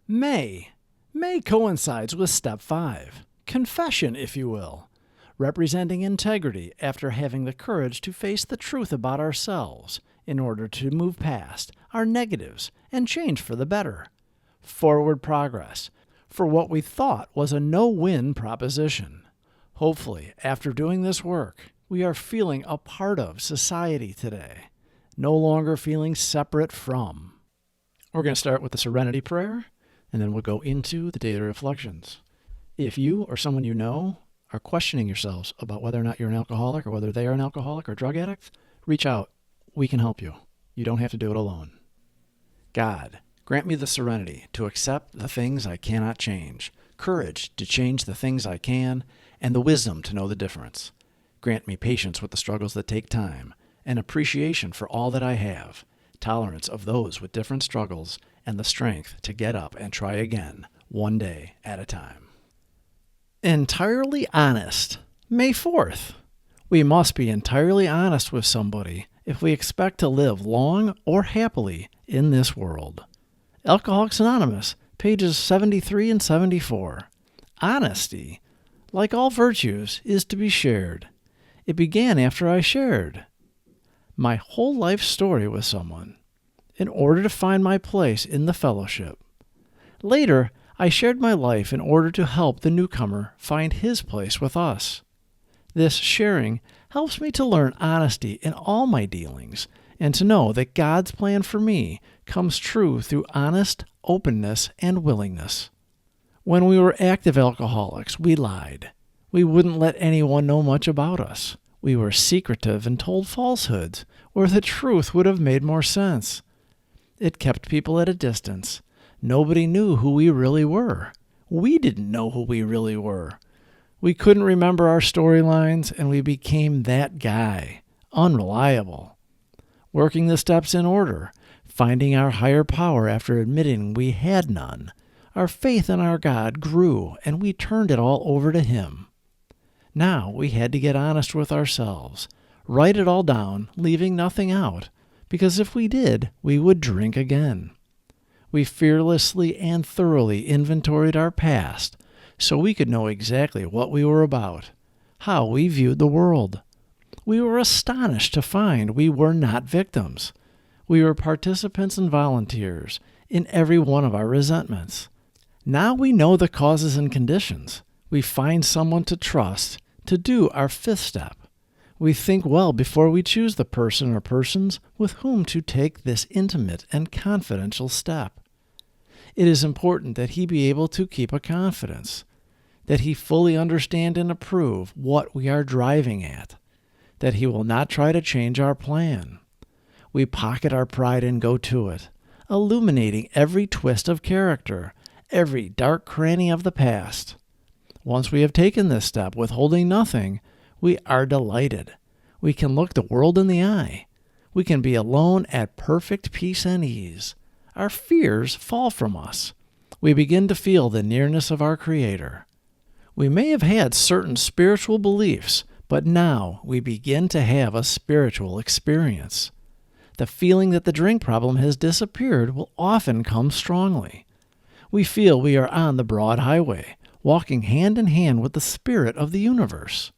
May. May coincides with step 5, confession, if you will, representing integrity after having the courage to face the truth about ourselves in order to move past our negatives and change for the better. Forward progress for what we thought was a no-win proposition. Hopefully, after doing this work, we are feeling a part of society today, no longer feeling separate from. We're going to start with the Serenity Prayer, and then we'll go into the daily reflections. If you or someone you know are questioning yourselves about whether or not you're an alcoholic or whether they are an alcoholic or drug addict, reach out. We can help you. You don't have to do it alone. God, grant me the serenity to accept the things I cannot change, courage to change the things I can, and the wisdom to know the difference. Grant me patience with the struggles that take time, and appreciation for all that I have, tolerance of those with different struggles, and the strength to get up and try again, one day at a time. Entirely honest. May 4th. We must be entirely honest with somebody if we expect to live long or happily in this world. Alcoholics Anonymous, pages 73 and 74. Honesty, like all virtues, is to be shared. It began after I shared my whole life story with someone in order to find my place in the fellowship. Later, I shared my life in order to help the newcomer find his place with us. This sharing helps me to learn honesty in all my dealings and to know that God's plan for me comes true through honest openness and willingness. When we were active alcoholics, we lied. We wouldn't let anyone know much about us. We were secretive and told falsehoods where the truth would have made more sense. It kept people at a distance. Nobody knew who we really were. We didn't know who we really were. We couldn't remember our storylines, and we became that guy, unreliable. Working the steps in order, finding our higher power after admitting we had none, our faith in our God grew, and we turned it all over to Him. Now we had to get honest with ourselves, write it all down, leaving nothing out, because if we did, we would drink again. We fearlessly and thoroughly inventoried our past so we could know exactly what we were about, how we viewed the world. We were astonished to find we were not victims. We were participants and volunteers in every one of our resentments. Now we know the causes and conditions. We find someone to trust to do our 5th step. We think well before we choose the person or persons with whom to take this intimate and confidential step. It is important that he be able to keep a confidence, that he fully understand and approve what we are driving at, that he will not try to change our plan. We pocket our pride and go to it, illuminating every twist of character, every dark cranny of the past. Once we have taken this step withholding nothing, we are delighted. We can look the world in the eye. We can be alone at perfect peace and ease. Our fears fall from us. We begin to feel the nearness of our Creator. We may have had certain spiritual beliefs, but now we begin to have a spiritual experience. The feeling that the drink problem has disappeared will often come strongly. We feel we are on the broad highway, walking hand in hand with the spirit of the universe.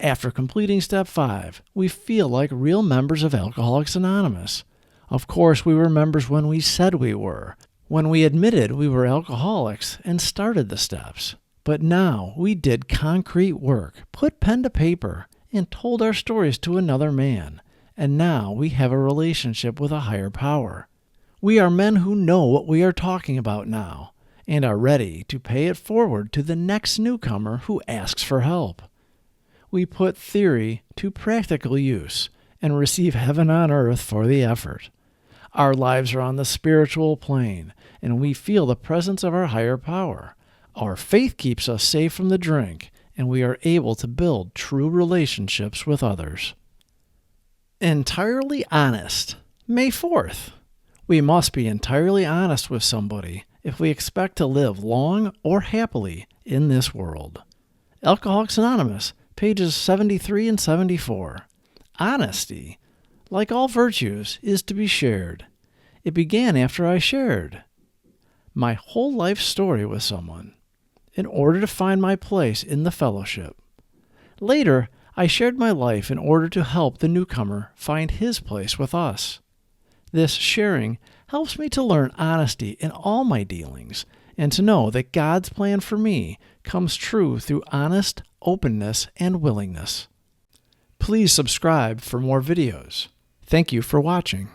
After completing step 5, we feel like real members of Alcoholics Anonymous. Of course, we were members when we said we were, when we admitted we were alcoholics and started the steps. But now we did concrete work, put pen to paper, and told our stories to another man. And now we have a relationship with a higher power. We are men who know what we are talking about now, and are ready to pay it forward to the next newcomer who asks for help. We put theory to practical use and receive heaven on earth for the effort. Our lives are on the spiritual plane, and we feel the presence of our higher power. Our faith keeps us safe from the drink, and we are able to build true relationships with others. Entirely honest. May 4th. We must be entirely honest with somebody if we expect to live long or happily in this world. Alcoholics Anonymous, pages 73 and 74. Honesty, like all virtues, is to be shared. It began after I shared my whole life story with someone in order to find my place in the fellowship. Later, I shared my life in order to help the newcomer find his place with us. This sharing helps me to learn honesty in all my dealings and to know that God's plan for me comes true through honest openness and willingness. Please subscribe for more videos. Thank you for watching.